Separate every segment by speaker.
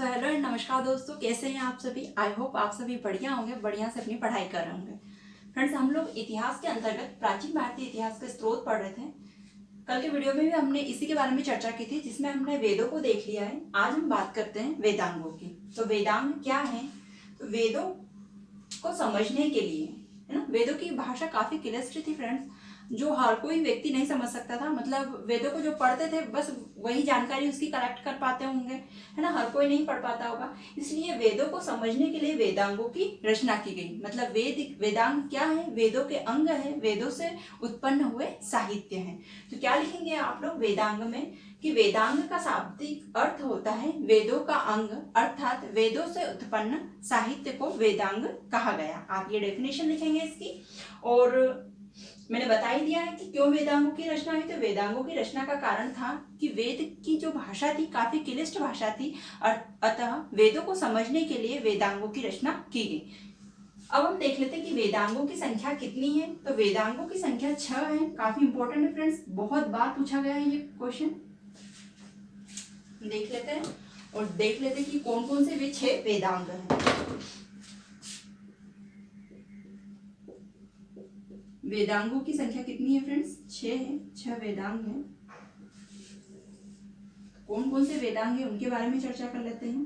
Speaker 1: So hello and नमस्कार दोस्तों, कैसे हैं आप सभी। आई होप आप सभी बढ़िया होंगे, बढ़िया से अपनी पढ़ाई कर रहे होंगे। फ्रेंड्स, हम लोग इतिहास के अंतर्गत प्राचीन भारतीय इतिहास के स्रोत पढ़ रहे थे। कल के वीडियो में भी हमने इसी के बारे में चर्चा की थी, जिसमें हमने वेदों को देख लिया है। आज हम बात करते हैं वेदांगों की। तो वेदांग क्या है? तो वेदों को समझने के लिए, है ना, वेदों की भाषा काफी क्लिष्ट थी फ्रेंड्स, जो हर कोई व्यक्ति नहीं समझ सकता था। मतलब वेदों को जो पढ़ते थे बस वही जानकारी उसकी कलेक्ट कर पाते होंगे, है ना, हर कोई नहीं पढ़ पाता होगा। इसलिए वेदों को समझने के लिए वेदांगों की रचना की गई। मतलब वेदांग क्या है? वेदों के अंग है, वेदों से उत्पन्न हुए साहित्य हैं। तो क्या लिखेंगे आप लोग वेदांग में कि वेदांग का शाब्दिक अर्थ होता है वेदों का अंग, अर्थात वेदों से उत्पन्न साहित्य को वेदांग कहा गया। आप ये डेफिनेशन लिखेंगे इसकी। और मैंने बता ही दिया है कि क्यों वेदांगों की रचना हुई। तो वेदांगों की रचना का कारण था कि वेद की जो भाषा थी काफी क्लिष्ट भाषा थी, अतः वेदों को समझने के लिए वेदांगों की रचना की गई। अब हम देख लेते हैं कि वेदांगों की संख्या कितनी है। तो वेदांगों की संख्या 6 है। काफी इंपॉर्टेंट है फ्रेंड्स, बहुत बार पूछा गया है ये क्वेश्चन। देख लेते हैं और देख लेते हैं कि कौन कौन से वे 6 वेदांग हैं। वेदांगों की संख्या कितनी है फ्रेंड्स? 6 है। 6 वेदांग हैं। कौन कौन से वेदांग हैं उनके बारे में चर्चा कर लेते हैं।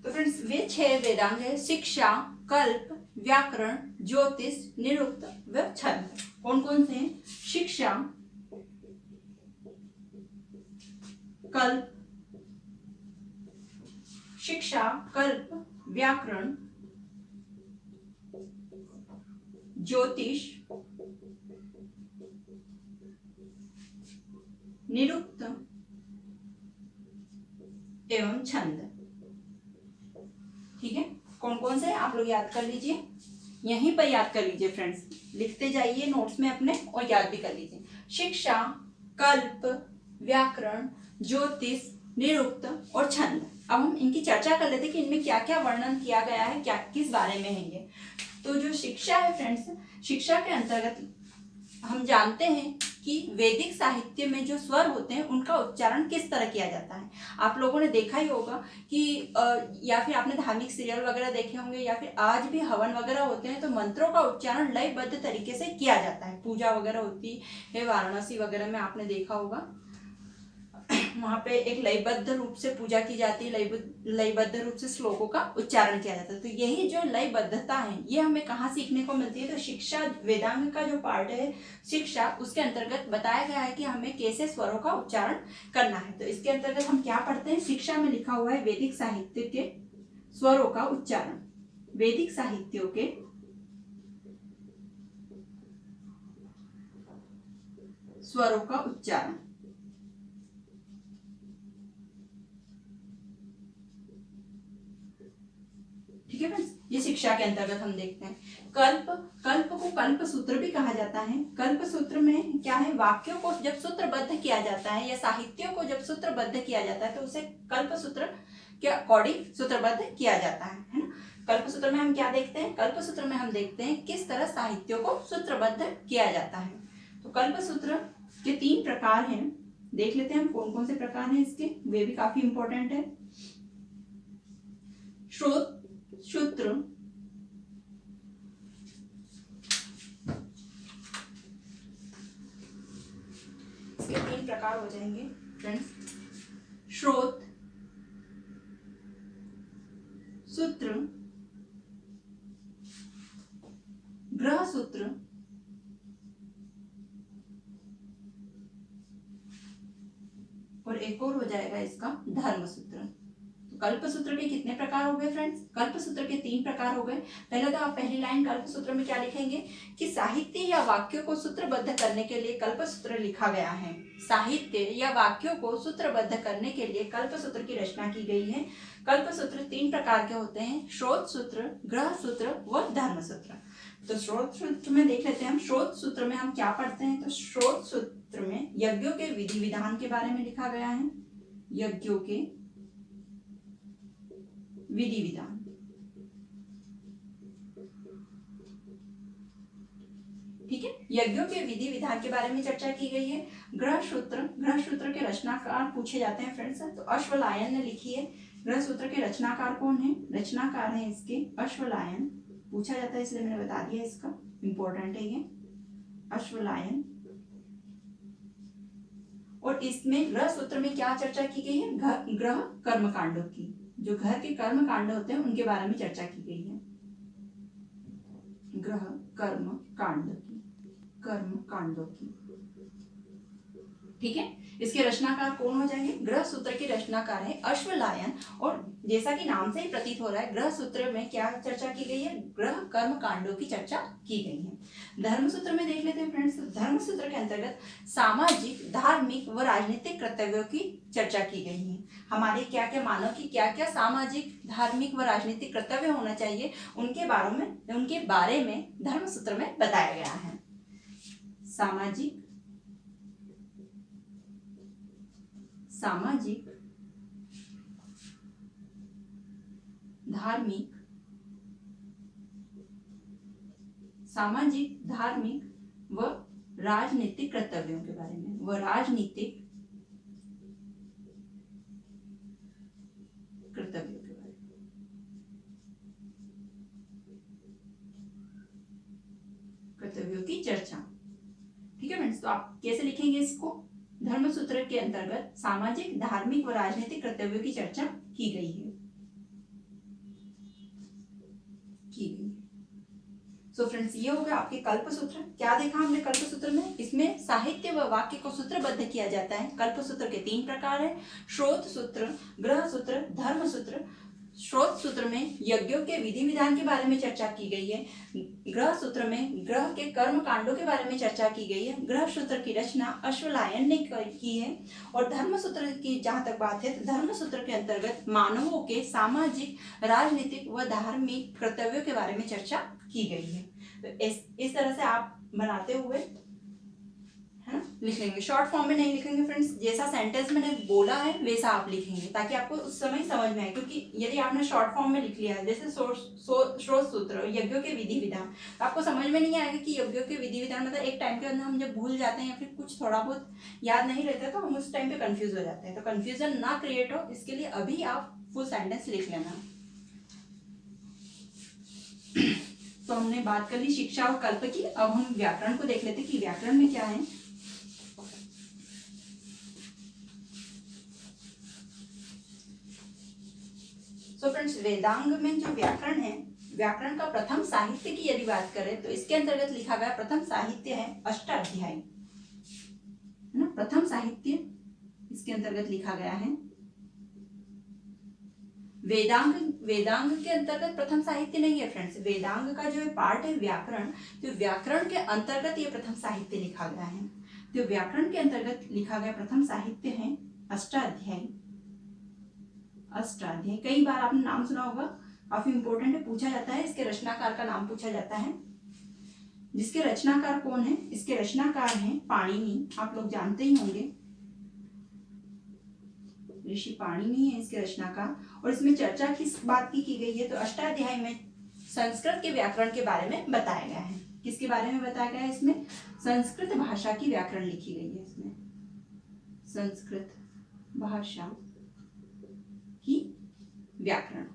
Speaker 1: तो फ्रेंड्स, वे 6 वेदांग है: शिक्षा, कल्प, व्याकरण, ज्योतिष, निरुक्त व छंद। कौन कौन से हैं? शिक्षा, कल्प, शिक्षा, कल्प, व्याकरण, ज्योतिष, निरुक्त एवं छंद। ठीक है, कौन कौन से आप लोग याद कर लीजिए, यहीं पर याद कर लीजिए फ्रेंड्स, लिखते जाइए नोट्स में अपने और याद भी कर लीजिए। शिक्षा, कल्प, व्याकरण, ज्योतिष, निरुक्त और छंद। अब हम इनकी चर्चा कर लेते हैं कि इनमें क्या क्या वर्णन किया गया है, क्या किस बारे में है ये। तो जो शिक्षा है फ्रेंड्स, शिक्षा के अंतर्गत हम जानते हैं कि वैदिक साहित्य में जो स्वर होते हैं उनका उच्चारण किस तरह किया जाता है। आप लोगों ने देखा ही होगा कि या फिर आपने धार्मिक सीरियल वगैरह देखे होंगे, या फिर आज भी हवन वगैरह होते हैं तो मंत्रों का उच्चारण लयबद्ध तरीके से किया जाता है। पूजा वगैरह होती है वाराणसी वगैरह में, आपने देखा होगा वहां पे एक लयबद्ध रूप से पूजा की जाती है, लयबद्ध रूप से श्लोकों का उच्चारण किया जाता है। तो यही जो लयबद्धता है ये हमें कहाँ सीखने को मिलती है? तो शिक्षा, वेदांग का जो पार्ट है शिक्षा, उसके अंतर्गत बताया गया है कि हमें कैसे स्वरों का उच्चारण करना है। तो इसके अंतर्गत हम क्या पढ़ते हैं? शिक्षा में लिखा हुआ है वैदिक साहित्य के स्वरों का उच्चारण, वैदिक साहित्यों के स्वरों का उच्चारण। ठीक है फ्रेंड्स, ये शिक्षा के अंतर्गत हम देखते हैं। कल्प, कल्प को कल्प सूत्र भी कहा जाता है। कल्प सूत्र में क्या है? वाक्यों को जब सूत्रबद्ध किया जाता है या साहित्यों को जब सूत्रबद्ध किया जाता है तो उसे कल्प सूत्र के अकॉर्डिंग सूत्रबद्ध किया जाता है ना। कल्प सूत्र में हम क्या देखते हैं? कल्प सूत्र में हम देखते हैं किस तरह साहित्यों को सूत्रबद्ध किया जाता है। तो कल्प सूत्र के 3 प्रकार हैं। देख लेते हैं हम कौन कौन से प्रकार हैं इसके, वे भी काफी इंपॉर्टेंट है। श्रोत सूत्र, इसके 3 प्रकार हो जाएंगे फ्रेंड्स: श्रोत सूत्र, ग्रह सूत्र और एक और हो जाएगा इसका धर्म सूत्र। तो कल्प सूत्र के कितने प्रकार हो गए फ्रेंड्स? कल्प सूत्र के 3 प्रकार हो गए। पहले तो आप पहली लाइन कल्प सूत्र में क्या लिखेंगे कि साहित्य या वाक्यों को सूत्रबद्ध करने के लिए कल्प सूत्र लिखा गया है। साहित्य या वाक्यों को सूत्रबद्ध करने के लिए कल्प सूत्र की रचना की गई है। कल्प सूत्र 3 प्रकार के होते हैं: श्रोत सूत्र, ग्रह सूत्र व धर्म सूत्र। तो श्रोत सूत्र में देख लेते हैं हम। श्रोत सूत्र में हम क्या पढ़ते हैं? तो श्रोत सूत्र में यज्ञों के विधि विधान के बारे में लिखा गया है। यज्ञों के विधि विधान, ठीक है। यज्ञों के विधि विधान के बारे में चर्चा की गई है। ग्रह सूत्र के रचनाकार पूछे जाते हैं फ्रेंड्स, तो अश्वलायन ने लिखी है। ग्रह सूत्र के रचनाकार कौन है? रचनाकार है इसके अश्वलायन, पूछा जाता है इसलिए मैंने बता दिया, इसका इंपॉर्टेंट है ये अश्वलायन। और इसमें ग्रह सूत्र में क्या चर्चा की गई है? ग्रह कर्म कांडों की, जो घर के कर्म कांड होते हैं उनके बारे में चर्चा की गई है। ग्रह कर्म कांडों की, ठीक है। इसके रचनाकार कौन हो जाएंगे? ग्रह सूत्र के रचनाकार है अश्वलायन। और जैसा कि नाम से ही प्रतीत हो रहा है, ग्रह सूत्र में क्या चर्चा की गई है? ग्रह कर्म कांडों की चर्चा की गई है। धर्म सूत्र में देख लेते हैं फ्रेंड्स। धर्म सूत्र के अंतर्गत सामाजिक, धार्मिक व राजनीतिक कर्तव्यों की चर्चा की गई है। हमारे क्या क्या मानव की क्या क्या सामाजिक, धार्मिक व राजनीतिक कर्तव्य होना चाहिए, उनके बारे में धर्म सूत्र में बताया गया है। सामाजिक, धार्मिक व राजनीतिक कर्तव्यों के बारे में, कर्तव्यों की चर्चा, ठीक है फ्रेंड्स। तो आप कैसे लिखेंगे इसको? धर्म सूत्र के अंतर्गत सामाजिक, धार्मिक व राजनीतिक कर्तव्यों की चर्चा की गई है। सो फ्रेंड्स, ये हो गया आपके कल्प सूत्र। क्या देखा हमने कल्प सूत्र में? इसमें साहित्य व वाक्य को सूत्रबद्ध किया जाता है। कल्प सूत्र के 3 प्रकार है: स्रोत सूत्र, ग्रह सूत्र, धर्म सूत्र। स्रोत सूत्र में यज्ञों के विधि विधान के बारे में चर्चा की गई है। ग्रह सूत्र में ग्रह के कर्म कांडों के बारे में चर्चा की गई है। ग्रह सूत्र की रचना अश्वलायन ने की है। और धर्म सूत्र की जहां तक बात है, तो धर्म सूत्र के अंतर्गत मानवों के सामाजिक, राजनीतिक व धार्मिक कर्तव्यों के बारे में चर्चा की गई है। तो इस तरह से आप बनाते हुए, है ना, लिख लेंगे। शॉर्ट फॉर्म में नहीं लिखेंगे फ्रेंड्स, जैसा सेंटेंस मैंने बोला है वैसा आप लिखेंगे, ताकि आपको उस समय समझ में आए। क्योंकि यदि आपने शॉर्ट फॉर्म में लिख लिया है, जैसे स्रोत सूत्र, यज्ञों के विधि विधान, तो आपको समझ में नहीं आएगा कि यज्ञों के विधि विधान मतलब एक टाइम के अंदर हम जब भूल जाते हैं या फिर कुछ थोड़ा बहुत याद नहीं रहता, तो हम उस टाइम पे कंफ्यूज हो जाते हैं। तो कंफ्यूजन ना क्रिएट हो, इसके लिए अभी आप फुल सेंटेंस लिख लेना। तो हमने बात कर ली शिक्षा और कल्प की। अब हम व्याकरण को देख लेते हैं कि व्याकरण में क्या है। सो फ्रेंड्स, वेदांग में जो व्याकरण है, व्याकरण का प्रथम साहित्य की यदि बात करें तो इसके अंतर्गत लिखा गया प्रथम साहित्य है अष्टाध्यायी, है ना। प्रथम साहित्य इसके अंतर्गत लिखा गया है। वेदांग के अंतर्गत प्रथम साहित्य नहीं है फ्रेंड्स। वेदांग का जो पार्ट है व्याकरण, तो व्याकरण के अंतर्गत ये प्रथम साहित्य लिखा गया है। तो व्याकरण के अंतर्गत लिखा गया प्रथम साहित्य है अष्टाध्यायी। कई बार आपने नाम सुना होगा, काफी इंपॉर्टेंट है, पूछा जाता है। इसके रचनाकार का नाम पूछा जाता है। जिसके रचनाकार कौन है? इसके रचनाकार हैं पाणिनि, आप लोग जानते ही होंगे, ऋषि पाणिनि है इसके रचनाकार। और इसमें चर्चा किस बात की गई है? तो अष्टाध्यायी में संस्कृत के व्याकरण के बारे में बताया गया है। किसके बारे में बताया गया है? इसमें संस्कृत भाषा की व्याकरण लिखी गई है। इसमें संस्कृत भाषा की व्याकरण,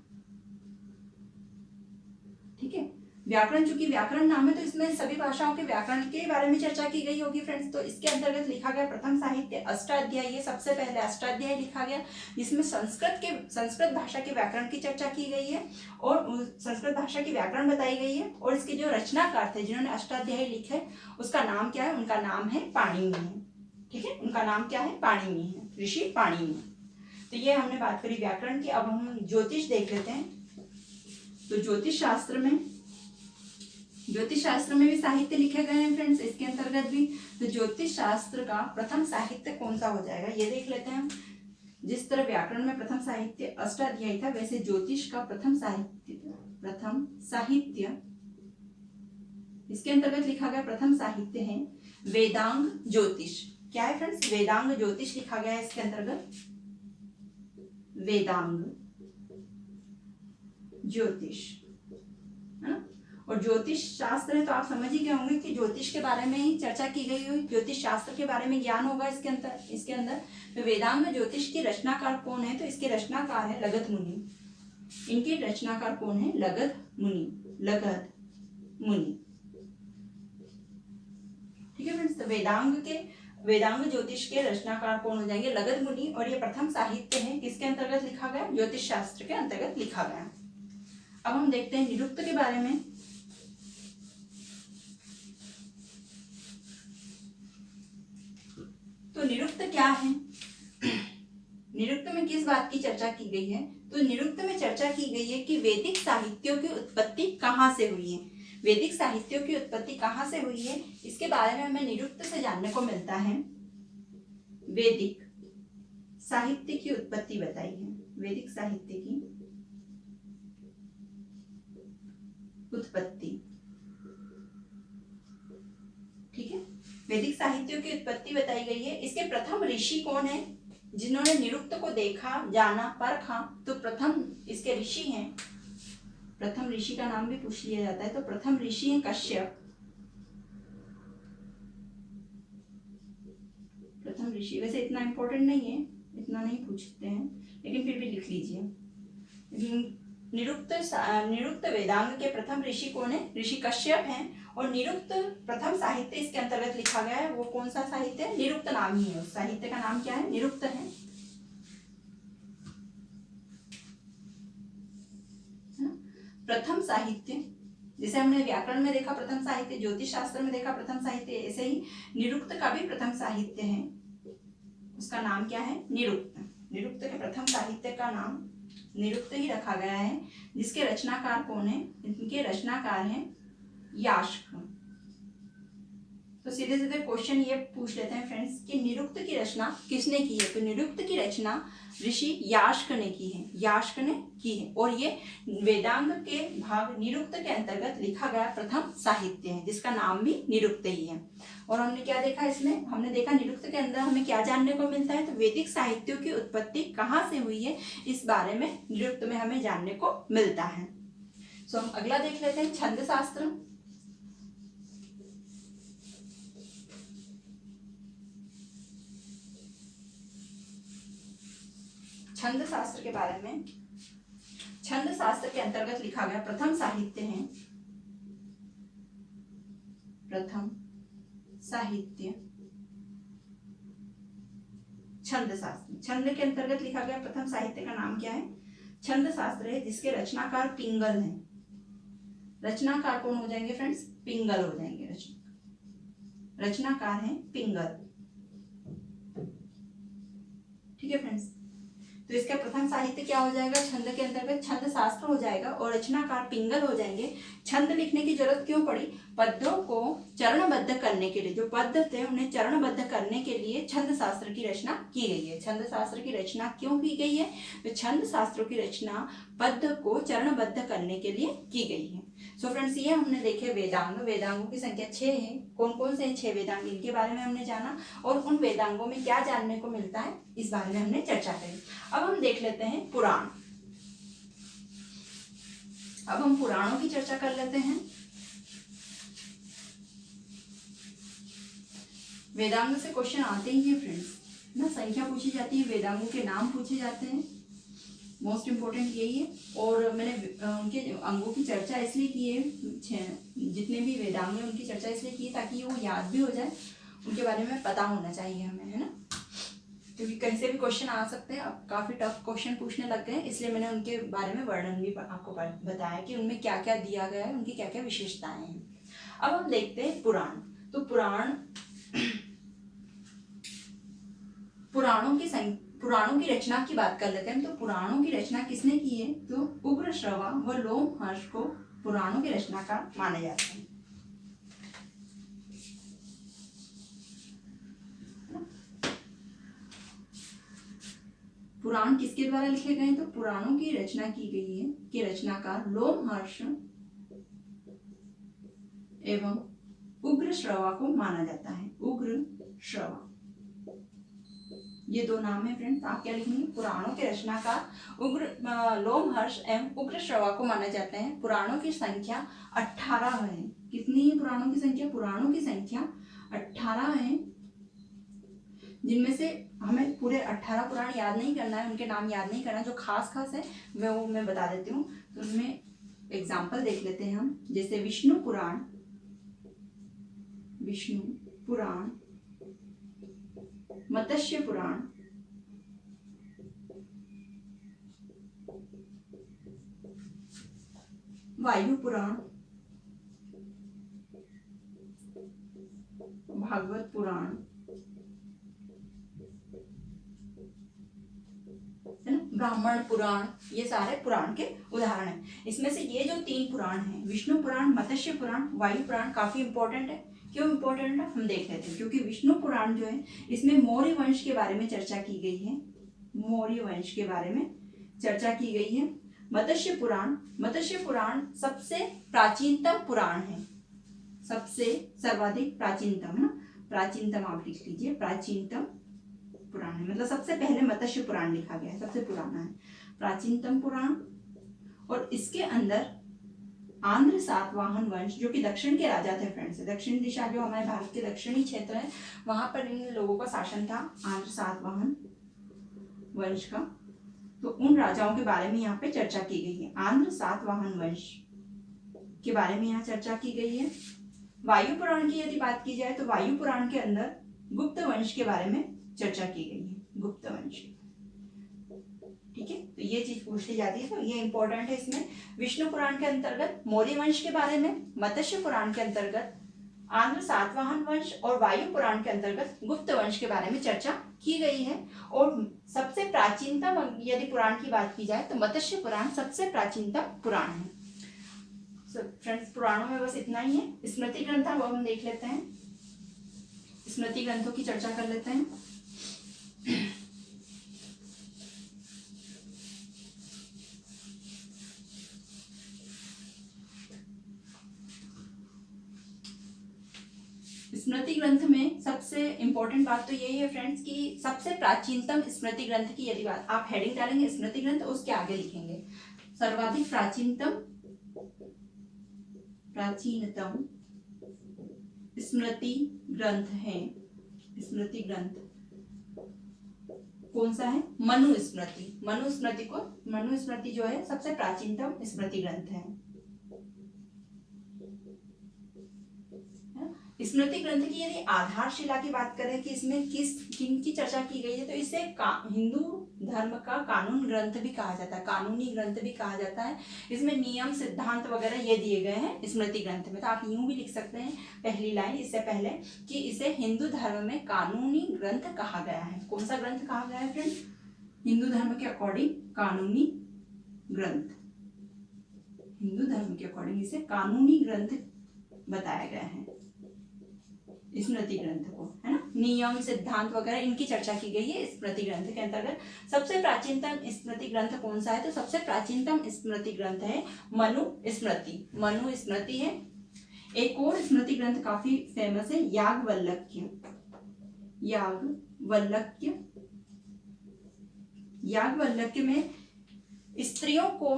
Speaker 1: ठीक है। व्याकरण, चूंकि व्याकरण नाम है तो इसमें सभी भाषाओं के व्याकरण के बारे में चर्चा की गई होगी फ्रेंड्स। तो इसके अंतर्गत लिखा गया प्रथम साहित्य अष्टाध्यायी। ये सबसे पहले अष्टाध्यायी लिखा गया, जिसमें संस्कृत भाषा के व्याकरण की चर्चा की गई है और संस्कृत भाषा की व्याकरण बताई गई है। और इसके जो रचनाकार थे जिन्होंने अष्टाध्यायी लिखे, उसका नाम क्या है? उनका नाम है पाणिनि है, ठीक है। उनका नाम क्या है? पाणिनि है, ऋषि पाणिनि। तो ये हमने बात करी व्याकरण की। अब हम ज्योतिष देख लेते हैं। तो ज्योतिष शास्त्र में भी साहित्य लिखे गए हैं फ्रेंड्स, इसके अंतर्गत भी। तो ज्योतिष शास्त्र का प्रथम साहित्य कौन सा हो जाएगा, ये देख लेते हैं हम। जिस तरह व्याकरण में प्रथम साहित्य अष्टाध्यायी था, वैसे ज्योतिष का प्रथम साहित्य इसके अंतर्गत लिखा गया प्रथम साहित्य है वेदांग ज्योतिष। क्या है फ्रेंड्स? वेदांग ज्योतिष लिखा गया है इसके अंतर्गत, वेदांग ज्योतिष, है ना। और ज्योतिष शास्त्र है तो आप समझ ही गए होंगे कि ज्योतिष के बारे में ही चर्चा की गई हुई, ज्योतिष शास्त्र के बारे में ज्ञान होगा इसके अंदर। तो वेदांग में ज्योतिष की रचनाकार कौन है? तो इसके रचनाकार है लगध मुनि। इनके रचनाकार कौन है? लगध मुनि, लगध मुनि। ठीक है फ्रेंड्स, तो वेदांग ज्योतिष के रचनाकार कौन हो जाएंगे? लगध मुनि। और ये प्रथम साहित्य है किसके अंतर्गत लिखा गया? ज्योतिष शास्त्र के अंतर्गत लिखा गया। अब हम देखते हैं निरुक्त के बारे में। तो निरुक्त क्या है? निरुक्त में किस बात की चर्चा की गई है? तो निरुक्त में चर्चा की गई है कि वैदिक साहित्यों की उत्पत्ति कहाँ से हुई है। वैदिक साहित्यों की उत्पत्ति कहाँ से हुई है, इसके बारे में हमें निरुक्त से जानने को मिलता है। वैदिक साहित्य की उत्पत्ति बताई है, वैदिक साहित्य की उत्पत्ति। ठीक है, वैदिक साहित्यों की उत्पत्ति बताई गई है। इसके प्रथम ऋषि कौन है जिन्होंने निरुक्त को देखा, जाना, परखा? तो प्रथम इसके ऋषि हैं, प्रथम ऋषि का नाम भी पूछ लिया जाता है। तो प्रथम ऋषि हैं कश्यप। प्रथम ऋषि वैसे इतना इंपॉर्टेंट नहीं है, इतना नहीं पूछते हैं, लेकिन फिर भी लिख लीजिए। निरुक्त वेदांग के प्रथम ऋषि कौन है? ऋषि कश्यप हैं। और निरुक्त प्रथम साहित्य इसके अंतर्गत लिखा गया है, वो कौन सा साहित्य है? निरुक्त नाम ही है, उस साहित्य का नाम क्या है? निरुक्त है। प्रथम साहित्य, जैसे हमने व्याकरण में देखा प्रथम साहित्य, ज्योतिष शास्त्र में देखा प्रथम साहित्य, ऐसे ही निरुक्त का भी प्रथम साहित्य है, उसका नाम क्या है? निरुक्त। निरुक्त के प्रथम साहित्य का नाम निरुक्त ही रखा गया है। जिसके रचनाकार कौन है? इनके रचनाकार हैं यास्क। तो सीधे सीधे क्वेश्चन ये पूछ लेते हैं फ्रेंड्स कि निरुक्त की रचना किसने की है? तो निरुक्त की रचना ऋषि यास्क ने की है, यास्क ने की है। और ये वेदांग के भाग निरुक्त के अंतर्गत लिखा गया प्रथम साहित्य है, जिसका नाम भी निरुक्त ही है। और हमने क्या देखा इसमें? हमने देखा निरुक्त के अंदर हमें क्या जानने को मिलता है? तो वैदिक साहित्यों की उत्पत्ति कहाँ से हुई है, इस बारे में निरुक्त में हमें जानने को मिलता है। सो हम अगला देख लेते हैं, छंद शास्त्र। छंद शास्त्र के बारे में, छंद शास्त्र के अंतर्गत लिखा गया प्रथम साहित्य है, प्रथम साहित्य छंद शास्त्र। छंद के अंतर्गत लिखा गया प्रथम साहित्य का नाम क्या है? छंद शास्त्र है, जिसके रचनाकार पिंगल हैं। रचनाकार कौन हो जाएंगे फ्रेंड्स? पिंगल हो जाएंगे। रचनाकार हैं पिंगल। ठीक है फ्रेंड्स, तो इसका प्रथम साहित्य क्या हो जाएगा? छंद के अंतर्गत छंद शास्त्र हो जाएगा और रचनाकार पिंगल हो जाएंगे। छंद लिखने की जरूरत क्यों पड़ी? पद्यों को चरणबद्ध करने के लिए, जो पद्य थे उन्हें चरणबद्ध करने के लिए छंद शास्त्र की रचना की गई है। छंद शास्त्र की रचना क्यों की गई है? तो छंद शास्त्रों की रचना पद्य को चरणबद्ध करने के लिए की गई है। सो फ्रेंड्स, ये हमने देखे वेदांग। वेदांगों की संख्या 6 है। कौन कौन से 6 वेदांग, इनके बारे में हमने जाना और उन वेदांगों में क्या जानने को मिलता है, इस बारे में हमने चर्चा करी। अब हम देख लेते हैं पुराण। अब हम पुराणों की चर्चा कर लेते हैं। वेदांग से क्वेश्चन आते ही हैं फ्रेंड्स ना, संख्या पूछी जाती है, वेदांगों के नाम पूछे जाते हैं, मोस्ट इम्पोर्टेंट यही है। और मैंने उनके अंगों की चर्चा इसलिए की है, जितने भी वेदांग हैं उनकी चर्चा इसलिए की है ताकि वो याद भी हो जाए, उनके बारे में पता होना चाहिए हमें, है ना, क्योंकि कहीं से भी क्वेश्चन आ सकते हैं। अब काफ़ी टफ क्वेश्चन पूछने लग गए हैं, इसलिए मैंने उनके बारे में वर्णन भी आपको बताया कि उनमें क्या क्या दिया गया है, उनकी क्या क्या विशेषताएं हैं। अब हम देखते हैं पुराण। तो पुराणों की रचना की बात कर लेते हैं। तो पुराणों की रचना किसने की है? तो उग्र श्रवा व लोमहर्ष को पुराणों की रचनाकार माने जाते हैं। पुराण किसके द्वारा लिखे गए? तो पुराणों की रचना की गई है कि रचनाकार लोमहर्ष एवं उग्र श्रवा को माना जाता है। उग्र श्रवा, ये दो नाम है फ्रेंड्स। आप क्या लिखेंगे? पुराणों के रचनाकार उग्र लोमहर्ष एवं उग्र श्रवा को माने जाते हैं। पुराणों की संख्या 18 है। कितनी है पुराणों की संख्या? पुराणों की संख्या 18 है, जिनमें से हमें पूरे 18 पुराण याद नहीं करना है, उनके नाम याद नहीं करना, जो खास खास है वो मैं बता देती हूँ। तो उनमें एग्जाम्पल देख लेते हैं हम, जैसे विष्णु पुराण, मत्स्य पुराण, वायु पुराण, भागवत पुराण, है ना, ब्राह्मण पुराण, ये सारे पुराण के उदाहरण हैं। इसमें से ये जो 3 पुराण हैं, विष्णु पुराण, मत्स्य पुराण, वायु पुराण, काफी इंपॉर्टेंट है। क्यों इंपॉर्टेंट है हम देख लेते हैं। क्योंकि विष्णु पुराण जो है, इसमें मौर्य वंश के बारे में चर्चा की गई है, मौर्य वंश के बारे में चर्चा की गई है। मत्स्य पुराण सबसे प्राचीनतम पुराण है, सबसे सर्वाधिक प्राचीनतम, है ना, प्राचीनतम आप लिख लीजिए, प्राचीनतम पुराण है, मतलब सबसे पहले मत्स्य पुराण लिखा गया है, सबसे पुराना है प्राचीनतम पुराण। और इसके अंदर आंध्र सातवाहन वंश, जो कि दक्षिण के राजा थे फ्रेंड्स, दक्षिण दिशा जो हमारे भारत के दक्षिणी क्षेत्र है, वहां पर इन लोगों का शासन था, आंध्र सातवाहन वंश का। तो उन राजाओं के बारे में यहाँ पे चर्चा की गई है, आंध्र सातवाहन वंश के बारे में यहाँ चर्चा की गई है। वायु पुराण की यदि बात की जाए तो वायु पुराण के अंदर गुप्त वंश के बारे में चर्चा की गई है, गुप्त वंश। ठीक है, तो ये चीज पूछ ली जाती है, तो ये इंपॉर्टेंट है। इसमें विष्णु पुराण के अंतर्गत मौर्य वंश के बारे में, मत्स्य पुराण के अंतर्गत आंध्र सातवाहन वंश और वायु पुराण के अंतर्गत गुप्त वंश के बारे में चर्चा की गई है। और सबसे प्राचीनतम यदि पुराण की बात की जाए तो मत्स्य पुराण सबसे प्राचीनतम पुराण है। फ्रेंड्स, पुराणों में बस इतना ही है। स्मृति ग्रंथ अब हम देख लेते हैं, स्मृति ग्रंथों की चर्चा कर लेते हैं। स्मृति ग्रंथ में सबसे इंपॉर्टेंट बात तो यही है फ्रेंड्स कि सबसे प्राचीनतम स्मृति ग्रंथ की यदि बात, आप हेडिंग डालेंगे स्मृति ग्रंथ, उसके आगे लिखेंगे सर्वाधिक प्राचीनतम स्मृति ग्रंथ है। स्मृति ग्रंथ कौन सा है? मनुस्मृति। मनुस्मृति जो है सबसे प्राचीनतम स्मृति ग्रंथ है। स्मृति ग्रंथ की यदि आधारशिला की बात करें कि इसमें किन की चर्चा की गई है, तो इसे हिंदू धर्म का कानून ग्रंथ भी कहा जाता है, कानूनी ग्रंथ भी कहा जाता है। इसमें नियम सिद्धांत वगैरह ये दिए गए हैं स्मृति ग्रंथ में। तो आप यूं भी लिख सकते हैं पहली लाइन इससे पहले कि इसे हिंदू धर्म में कानूनी ग्रंथ कहा गया है। कौन सा ग्रंथ कहा गया है फ्रेंड्स? हिंदू धर्म के अकॉर्डिंग कानूनी ग्रंथ, हिंदू धर्म के अकॉर्डिंग इसे कानूनी ग्रंथ बताया गया है स्मृति ग्रंथ को, है ना। नियम सिद्धांत वगैरह इनकी चर्चा की गई है स्मृति ग्रंथ के अंतर्गत। सबसे प्राचीनतम स्मृति ग्रंथ कौन सा है? तो सबसे प्राचीनतम स्मृति ग्रंथ है मनुस्मृति। मनुस्मृति है। एक और स्मृति ग्रंथ काफी फेमस है, याज्ञवल्क्य। याज्ञवल्क्य में स्त्रियों को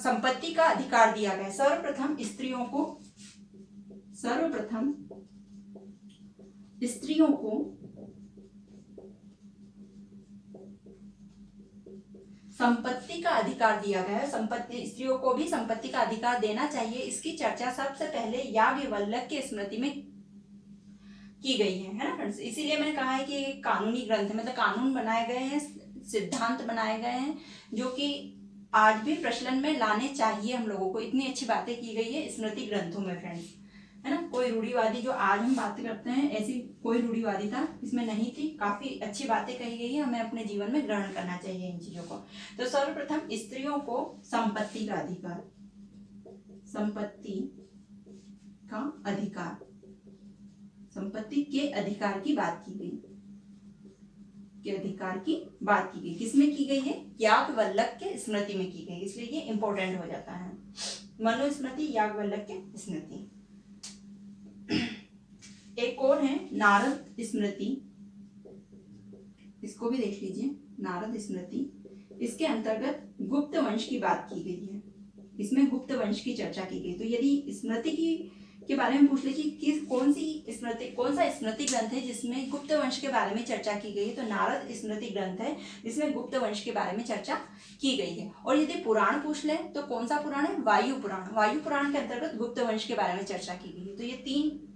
Speaker 1: संपत्ति का अधिकार दिया गया। सर्वप्रथम स्त्रियों को संपत्ति का अधिकार दिया गया है। संपत्ति, स्त्रियों को भी संपत्ति का अधिकार देना चाहिए, इसकी चर्चा सबसे पहले याज्ञवल्क्य स्मृति में की गई है ना फ्रेंड्स। इसीलिए मैंने कहा है कि एक कानूनी ग्रंथ, मतलब कानून बनाए गए हैं, सिद्धांत बनाए गए हैं, जो कि आज भी प्रचलन में लाने चाहिए हम लोगों को। इतनी अच्छी बातें की गई है स्मृति ग्रंथों में फ्रेंड्स, है ना। कोई रूढ़िवादी जो आज हम बात करते हैं, ऐसी कोई रूढ़िवादिता इसमें नहीं थी। काफी अच्छी बातें कही गई है, हमें अपने जीवन में ग्रहण करना चाहिए इन चीजों को। तो सर्वप्रथम स्त्रियों को संपत्ति का अधिकार, संपत्ति के अधिकार की बात की गई, किसमें की गई है? याज्ञवल्क्य स्मृति में की गई, इसलिए ये इंपॉर्टेंट हो जाता है। मनुस्मृति, याज्ञवल्क्य स्मृति। एक और है नारद स्मृति। इसको भी देख लीजिए, नारद स्मृति। इसके अंतर्गत गुप्त वंश की बात की गई है, इसमें गुप्त वंश की चर्चा की गई। तो यदि स्मृति की के बारे में पूछ ले कि किस कौन सा स्मृति ग्रंथ है जिसमें गुप्त वंश के बारे में चर्चा की गई है, तो नारद स्मृति ग्रंथ है जिसमें गुप्त वंश के बारे में चर्चा की गई है। और यदि पुराण पूछ ले तो कौन सा पुराण है? वायु पुराण। वायु पुराण के अंतर्गत गुप्त वंश के बारे में चर्चा की गई है। तो ये 3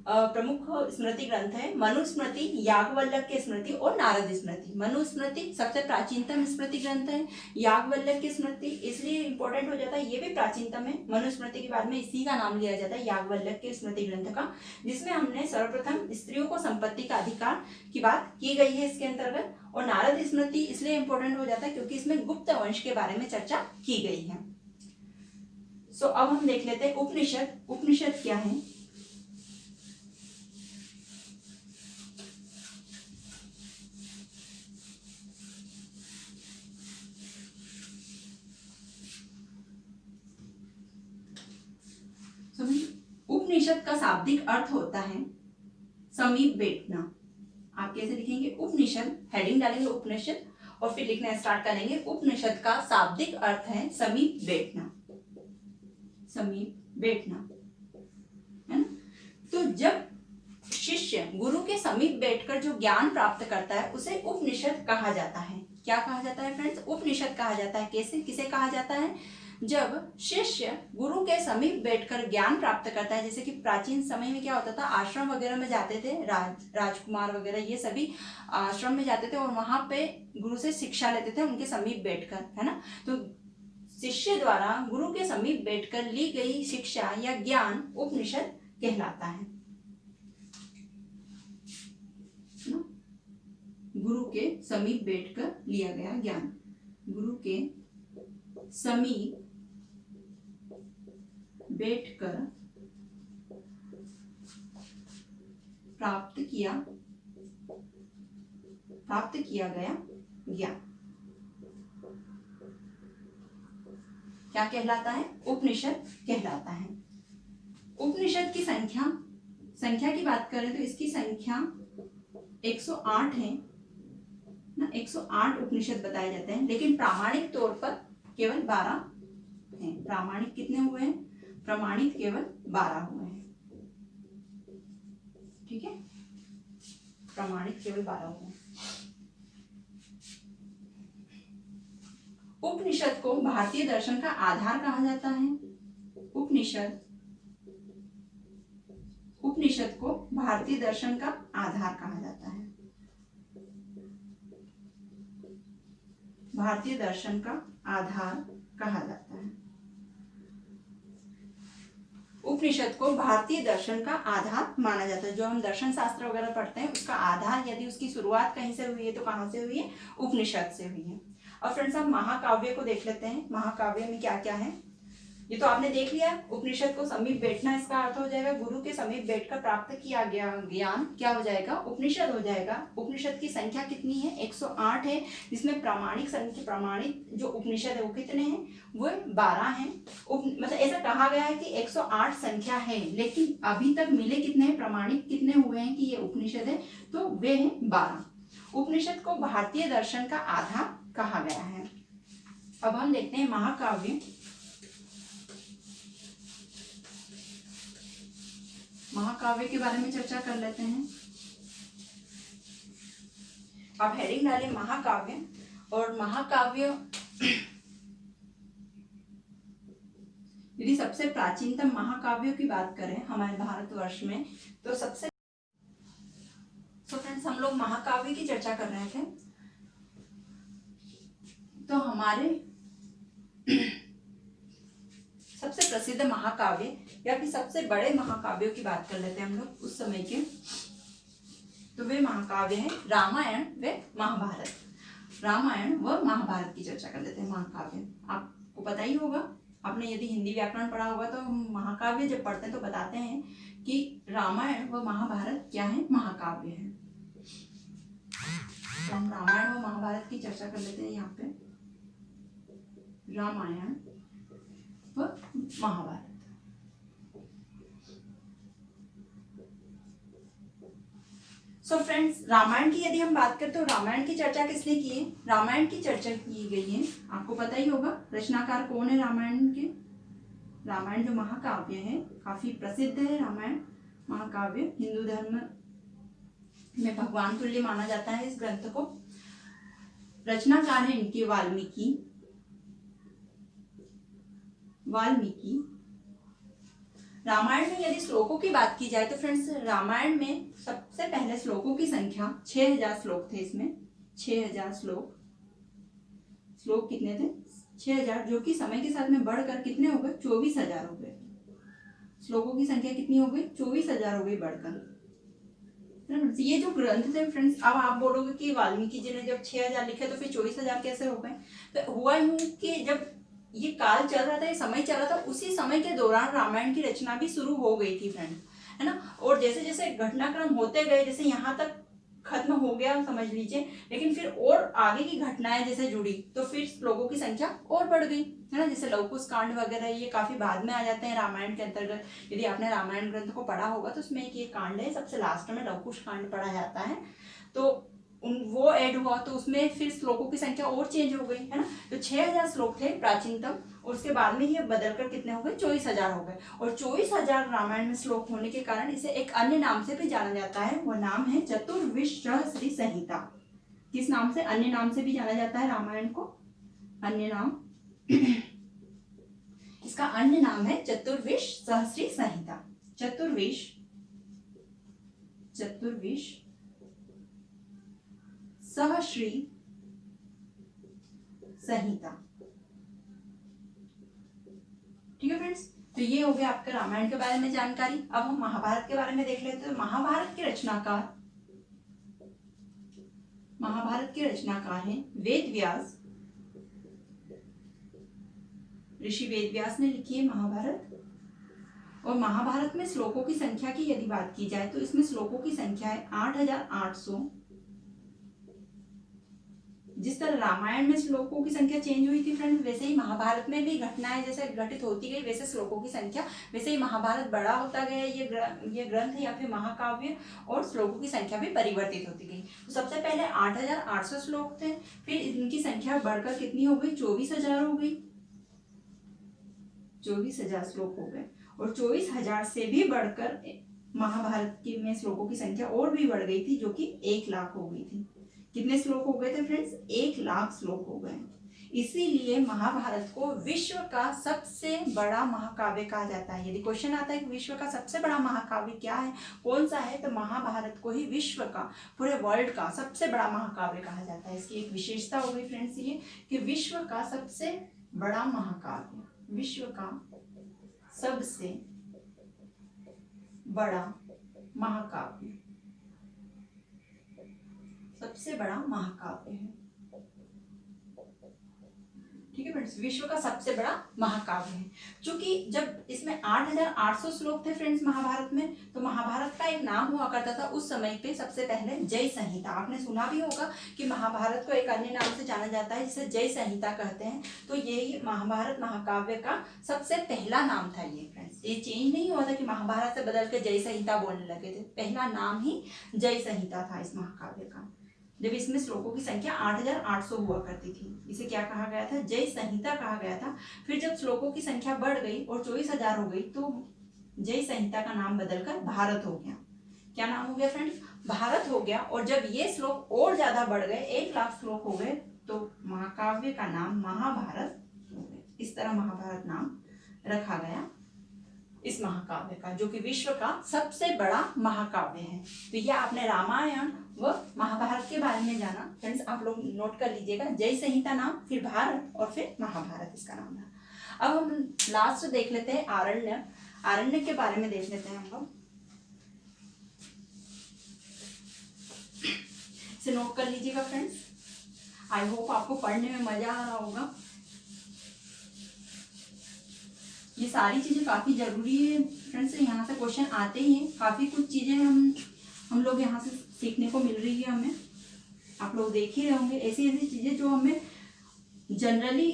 Speaker 1: प्रमुख स्मृति ग्रंथ है, मनुस्मृति, याज्ञवल्क्य स्मृति और नारद स्मृति। मनुस्मृति सबसे प्राचीनतम स्मृति ग्रंथ है। याज्ञवल्क्य स्मृति इसलिए इंपॉर्टेंट हो जाता है, ये भी प्राचीनतम है। मनुस्मृति के बाद में इसी का नाम लिया जाता है, याज्ञवल्क्य स्मृति ग्रंथ का, जिसमें हमने सर्वप्रथम स्त्रियों को संपत्ति का अधिकार की बात की गई है इसके अंतर्गत। और नारद स्मृति इसलिए इंपॉर्टेंट हो जाता है क्योंकि इसमें गुप्त वंश के बारे में चर्चा की गई है। सो अब हम देख लेते हैं उपनिषद। उपनिषद क्या है? उपनिषद का शाब्दिक अर्थ होता है समीप बैठना। आप कैसे लिखेंगे? उपनिषद, हेडिंग डालेंगे उपनिषद और फिर लिखना स्टार्ट करेंगे। उपनिषद का शाब्दिक अर्थ है समीप बैठना, समीप बैठना, है ना। तो जब शिष्य गुरु के समीप बैठकर जो ज्ञान प्राप्त करता है उसे उपनिषद कहा जाता है। क्या कहा जाता है फ्रेंड्स? उपनिषद कहा जाता है। कैसे, किसे कहा जाता है? जब शिष्य गुरु के समीप बैठकर ज्ञान प्राप्त करता है। जैसे कि प्राचीन समय में क्या होता था, आश्रम वगैरह में जाते थे, राजकुमार वगैरह ये सभी आश्रम में जाते थे और वहां पे गुरु से शिक्षा लेते थे उनके समीप बैठकर, है ना। तो शिष्य द्वारा गुरु के समीप बैठकर ली गई शिक्षा या ज्ञान उपनिषद कहलाता है। गुरु के समीप बैठकर लिया गया ज्ञान, गुरु के समीप बैठकर प्राप्त किया गया ज्ञान क्या कहलाता है? उपनिषद कहलाता है। उपनिषद की संख्या की बात करें तो इसकी संख्या 108 है ना, 108 उपनिषद बताए जाते हैं, लेकिन प्रामाणिक तौर पर केवल 12 हैं। प्रामाणिक कितने हुए हैं? प्रमाणित केवल 12 हुए हैं, ठीक है, प्रमाणित केवल 12 हुए हैं। उपनिषद को भारतीय दर्शन का आधार कहा जाता है। उपनिषद को भारतीय दर्शन का आधार कहा जाता है, भारतीय दर्शन का आधार कहा जाता है। उपनिषद को भारतीय दर्शन का आधार माना जाता है। जो हम दर्शन शास्त्र वगैरह पढ़ते हैं उसका आधार, यदि उसकी शुरुआत कहीं से हुई है तो कहाँ से हुई है? उपनिषद से हुई है। और फ्रेंड्स हम महाकाव्य को देख लेते हैं। महाकाव्य में क्या क्या है ये तो आपने देख लिया। उपनिषद को समीप बैठना, इसका अर्थ हो जाएगा गुरु के समीप बैठकर प्राप्त किया गया ज्ञान क्या हो जाएगा? उपनिषद हो जाएगा। उपनिषद की संख्या कितनी है? 108 है, जिसमें प्रमाणित जो उपनिषद है वो कितने हैं? वो 12 हैं। मतलब ऐसा कहा गया है कि 108 संख्या है, लेकिन अभी तक मिले कितने हैं? प्रमाणित कितने हुए हैं कि ये उपनिषद है? तो वे हैं 12। उपनिषद को भारतीय दर्शन का आधार कहा गया है। अब हम देखते हैं महाकाव्य। महाकाव्य के बारे में चर्चा कर लेते हैं। आप हेडिंग डालिए महाकाव्य। और महाकाव्य यदि सबसे प्राचीनतम महाकाव्यों की बात करें हमारे भारतवर्ष में तो सबसे फ्रेंड्स हम लोग महाकाव्य की चर्चा कर रहे थे। तो हमारे सबसे प्रसिद्ध महाकाव्य या फिर सबसे बड़े महाकाव्यों की बात कर लेते हैं हम लोग उस समय के। तो वे महाकाव्य हैं रामायण व महाभारत। रामायण व महाभारत की चर्चा कर लेते हैं। महाकाव्य आपको पता ही होगा, आपने यदि हिंदी व्याकरण पढ़ा होगा तो महाकाव्य जब पढ़ते हैं तो बताते हैं कि रामायण व महाभारत क्या है? महाकाव्य है। तो हम रामायण व महाभारत की चर्चा कर लेते हैं यहाँ पे। रामायण व महाभारत। सो फ्रेंड्स, रामायण की यदि हम बात करें तो रामायण की चर्चा किसने की है? रामायण की चर्चा की गई है, आपको पता ही होगा रचनाकार कौन है रामायण के। रामायण जो महाकाव्य है काफी प्रसिद्ध है। रामायण महाकाव्य हिंदू धर्म में भगवान तुल्य माना जाता है इस ग्रंथ को। रचनाकार है इनके वाल्मीकि। रामायण में यदि श्लोकों की बात की जाए तो फ्रेंड्स, रामायण में सबसे पहले श्लोकों की संख्या 6000 श्लोक थे। इसमें 6000 श्लोक कितने थे? 6000, जो कि समय के साथ में बढ़कर कितने हो गए? 24000 हो गए। श्लोकों की संख्या कितनी हो गई? 24000 हो गई बढ़कर। ये जो ग्रंथ थे फ्रेंड्स, अब आप बोलोगे कि वाल्मीकि जी ने जब 6000 लिखे तो फिर 24000 कैसे हो गए? तो हुआ यूं कि जब ये काल चल रहा था, ये समय चल रहा था, उसी समय के दौरान रामायण की रचना भी शुरू हो गई थी फ्रेंड्स, है ना। और जैसे जैसे घटनाक्रम होते गए, जैसे यहाँ तक खत्म हो गया समझ लीजिए, लेकिन फिर और आगे की घटनाएं जैसे जुड़ी तो फिर श्लोकों की संख्या और बढ़ गई, है ना। जैसे लवकुश कांड वगैरह ये काफी बाद में आ जाते हैं रामायण के अंतर्गत। यदि आपने रामायण ग्रंथ को पढ़ा होगा तो उसमें एक ये कांड है, सबसे लास्ट में लवकुश कांड पढ़ा जाता है, तो वो ऐड हुआ तो उसमें फिर श्लोकों की संख्या और चेंज हो गई, है ना। तो 6000 श्लोक थे प्राचीनतम, और उसके बाद में ये बदलकर कितने हो गए? 24000 हो गए। और 24000 रामायण में श्लोक होने के कारण इसे एक अन्य नाम से भी जाना जाता है, वो नाम है चतुर्विंशति संहिता। किस नाम से? अन्य नाम से भी जाना जाता है रामायण को, अन्य नाम इसका अन्य नाम है चतुर्विंशति संहिता। चतुर्विंश सहस्री संहिता। ठीक है फ्रेंड्स, तो ये हो गया आपका रामायण के बारे में जानकारी। अब हम महाभारत के बारे में देख लेते हैं। महाभारत के रचनाकार हैं वेद व्यास। ऋषि वेद व्यास ने लिखी है महाभारत। और महाभारत में श्लोकों की संख्या की यदि बात की जाए तो इसमें श्लोकों की संख्या है 8800। जिस तरह रामायण में श्लोकों की संख्या चेंज हुई थी फ्रेंड्स, वैसे ही महाभारत में भी घटनाएं जैसे घटित होती गई, वैसे श्लोकों की संख्या, वैसे ही महाभारत बड़ा होता गया ये ग्रंथ या फिर महाकाव्य, और श्लोकों की संख्या भी परिवर्तित होती गई। तो सबसे पहले 8800 श्लोक थे, फिर इनकी संख्या बढ़कर कितनी हो गई? 24000 हो गई। 24000 श्लोक हो गए, और 24000 से भी बढ़कर महाभारत की में श्लोकों की संख्या और भी बढ़ गई थी, जो कि 1 लाख हो गई थी। कितने श्लोक हो गए थे फ्रेंड्स? 1 लाख श्लोक हो गए। इसीलिए महाभारत को विश्व का सबसे बड़ा महाकाव्य कहा जाता है। यदि क्वेश्चन आता है कि विश्व का सबसे बड़ा महाकाव्य क्या है, कौन सा है, तो महाभारत को ही विश्व का, पूरे वर्ल्ड का सबसे बड़ा महाकाव्य कहा जाता है। इसकी एक विशेषता हो गई फ्रेंड्स ये कि विश्व का सबसे बड़ा महाकाव्य, विश्व का सबसे बड़ा महाकाव्य, सबसे बड़ा महाकाव्य है। ठीक है फ्रेंड्स, विश्व का सबसे बड़ा महाकाव्य है। क्योंकि जब इसमें 8800 श्लोक थे फ्रेंड्स महाभारत में, तो महाभारत का एक नाम हुआ करता था उस समय पे सबसे पहले जय संहिता। आपने सुना भी होगा कि महाभारत को एक अन्य नाम से जाना जाता है जिसे जय संहिता कहते हैं। तो यही महाभारत महाकाव्य का सबसे पहला नाम था ये फ्रेंड्स। ये चेंज नहीं हुआ था कि महाभारत से बदल के जय संहिता बोलने लगे थे, पहला नाम ही जय संहिता था इस महाकाव्य का। जब इसमें श्लोकों की संख्या 8800 हुआ करती थी, इसे क्या कहा गया था? जय संहिता कहा गया था। फिर जब श्लोकों की संख्या बढ़ गई और 24000 हो गई, तो जय संहिता का नाम बदलकर भारत हो गया। क्या नाम हो गया फ्रेंड्स? भारत हो गया। और जब ये श्लोक और ज्यादा बढ़ गए, 1 लाख श्लोक हो गए, तो महाकाव्य का नाम महाभारत हो गया। इस तरह महाभारत नाम रखा गया इस महाकाव्य का, जो कि विश्व का सबसे बड़ा महाकाव्य है। तो यह आपने रामायण व महाभारत के बारे में जाना फ्रेंड्स। आप लोग नोट कर लीजिएगा, जय संहिता नाम, फिर भारत और फिर महाभारत इसका नाम था। अब हम लास्ट देख लेते हैं आरण्य। आरण्य के बारे में देख लेते हैं हम लोग। इसे नोट कर लीजिएगा फ्रेंड्स। आई होप आपको पढ़ने में मजा आ रहा होगा। ये सारी चीजें काफी जरूरी है फ्रेंड्स, यहाँ से क्वेश्चन आते ही हैं। काफी कुछ चीजें हम लोग यहाँ से सीखने को मिल रही है हमें। आप लोग देख ही रहे होंगे ऐसी ऐसी चीजें जो हमें जनरली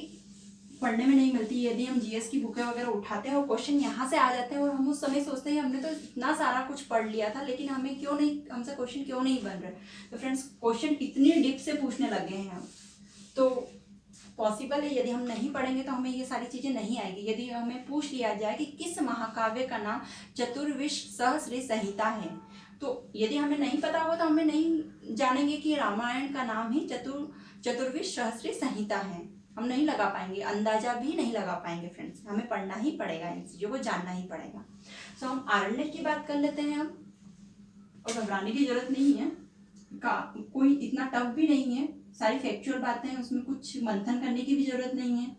Speaker 1: पढ़ने में नहीं मिलती। यदि हम जीएस की बुकें वगैरह उठाते हैं और क्वेश्चन यहाँ से आ जाते हैं और हम उस समय सोचते हैं हमने तो इतना सारा कुछ पढ़ लिया था, लेकिन हमसे क्वेश्चन क्यों नहीं बन रहे। तो फ्रेंड्स क्वेश्चन इतनी डीप से पूछने लगे हैं हम, तो पॉसिबल है यदि हम नहीं पढ़ेंगे तो हमें ये सारी चीज़ें नहीं आएगी। यदि हमें पूछ लिया जाए कि किस महाकाव्य का नाम चतुर्विश सहस्री संहिता है, तो यदि हमें नहीं पता होगा तो हमें नहीं जानेंगे कि रामायण का नाम ही चतुर्विश सहस्री संहिता है। हम नहीं लगा पाएंगे, अंदाजा भी नहीं लगा पाएंगे फ्रेंड्स। हमें पढ़ना ही पड़ेगा, इन चीज़ों को जानना ही पड़ेगा। सो हम आरण्यक की बात कर लेते हैं हम, और घबराने की जरूरत नहीं है, कोई इतना टफ भी नहीं है। सारी फैक्चुअल बातें हैं, उसमें कुछ मंथन करने की भी जरूरत नहीं है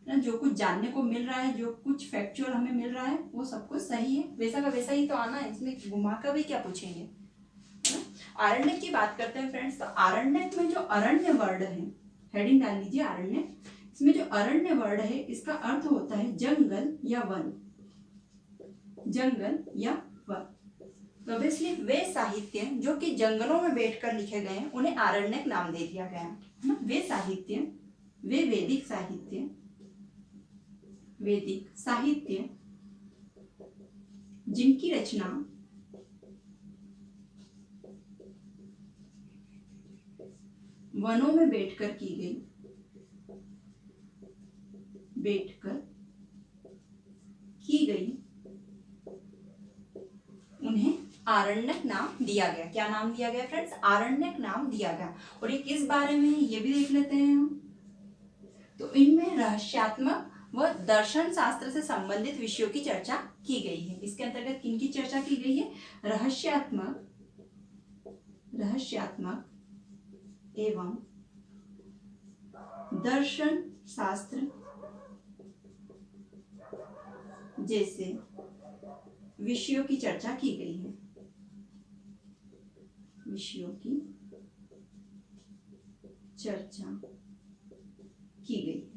Speaker 1: ना। जो कुछ जानने को मिल रहा है, जो कुछ फैक्चुअल हमें मिल रहा है, वो सब कुछ सही है, वैसा का वैसा ही तो आना है, इसमें घुमा कर भी क्या पूछेंगे। आरण्यक की बात करते हैं फ्रेंड्स, तो आरण्यक में जो अरण्य वर्ड है, हेडिंग डाल लीजिए अरण्य। इसमें जो अरण्य वर्ड है इसका अर्थ होता है जंगल या वन, जंगल या वन। तो ऑब्वियसली वे साहित्य जो कि जंगलों में बैठकर लिखे गए हैं उन्हें आरण्यक नाम दे दिया गया है ना। वे साहित्य, वे वैदिक साहित्य, वैदिक साहित्य जिनकी रचना वनों में बैठकर की गई, उन्हें आरण्यक नाम दिया गया। क्या नाम दिया गया फ्रेंड्स? आरण्यक नाम दिया गया। और ये किस बारे में है ये भी देख लेते हैं हम। तो इनमें रहस्यात्मक व दर्शन शास्त्र से संबंधित विषयों की चर्चा की गई है। इसके अंतर्गत किनकी चर्चा की गई है? रहस्यात्मक एवं दर्शन शास्त्र जैसे विषयों की चर्चा की गई है, विषयों की चर्चा की गई है।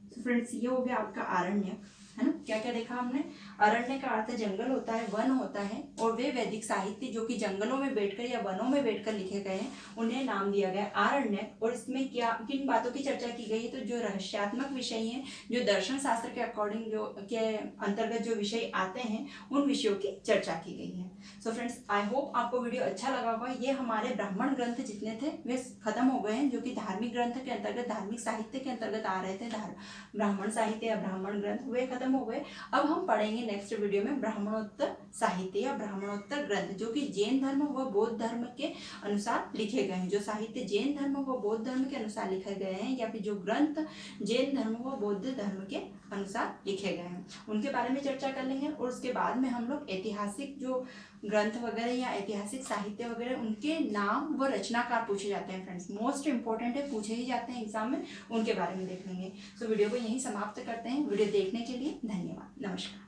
Speaker 1: तो फ्रेंड्स ये हो गया आपका आरण्यक, है ना। क्या क्या देखा हमने? अरण्य का अर्थ जंगल होता है, वन होता है, और वे वैदिक साहित्य जो कि जंगलों में बैठकर या वनों में बैठकर लिखे गए हैं उन्हें नाम दिया गया आरण्यक। और इसमें क्या किन बातों की चर्चा की गई है? तो जो रहस्यात्मक विषय हैं, जो दर्शन शास्त्र के अकॉर्डिंग जो के अंतर्गत जो विषय आते हैं उन विषयों की चर्चा की गई है। सो फ्रेंड्स आई होप आपको वीडियो अच्छा लगा होगा। ये हमारे ब्राह्मण ग्रंथ जितने थे वे खत्म हो गए हैं, जो कि धार्मिक ग्रंथ के अंतर्गत, धार्मिक साहित्य के अंतर्गत आ रहे थे। ब्राह्मण साहित्य या ब्राह्मण ग्रंथ वे खत्म हो गए। अब हम पढ़ेंगे नेक्स्ट वीडियो में ब्राह्मणोत्तर साहित्य या ब्राह्मणोत्तर ग्रंथ, जो कि जैन धर्म व बौद्ध धर्म के अनुसार लिखे गए हैं। जो साहित्य जैन धर्म व बौद्ध धर्म के अनुसार लिखे गए हैं, या फिर जो ग्रंथ जैन धर्म व बौद्ध धर्म के अनुसार लिखे गए हैं, उनके बारे में चर्चा कर लेंगे। और उसके बाद में हम लोग ऐतिहासिक जो ग्रंथ वगैरह या ऐतिहासिक साहित्य वगैरह उनके नाम व रचनाकार पूछे जाते हैं फ्रेंड्स, मोस्ट इंपॉर्टेंट है, पूछे ही जाते हैं एग्जाम में, उनके बारे में देख लेंगे। सो वीडियो को यहीं समाप्त करते हैं। वीडियो देखने के लिए धन्यवाद। नमस्कार।